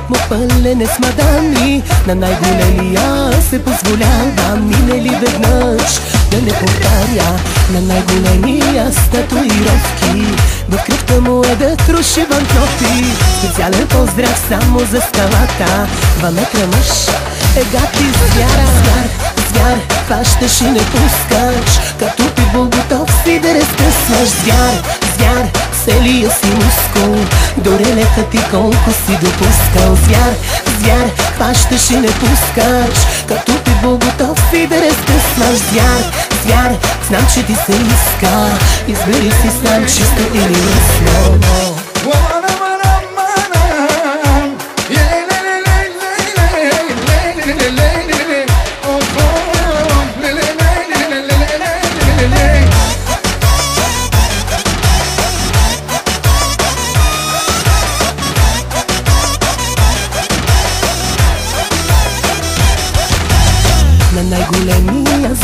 му пълен е с мадами. На най-големия се позволявам, мине ли веднъж да не повтаря. На най-големия с татуировки, в кръвта му е да труши банкноти. Специален поздрав само за скалата, 2 метра мъж е гати звяра. Звяр, хващаш и не пускаш, като питбул готов си да разкъсваш. Звяр, целия си мускул, до релета ти колко си допускал. Звяр, хващаш и не пускаш, като питбул готов си да разкъсваш. Звяр, знам, че ти се иска, избери си сам, чисто или лесно. На най-големия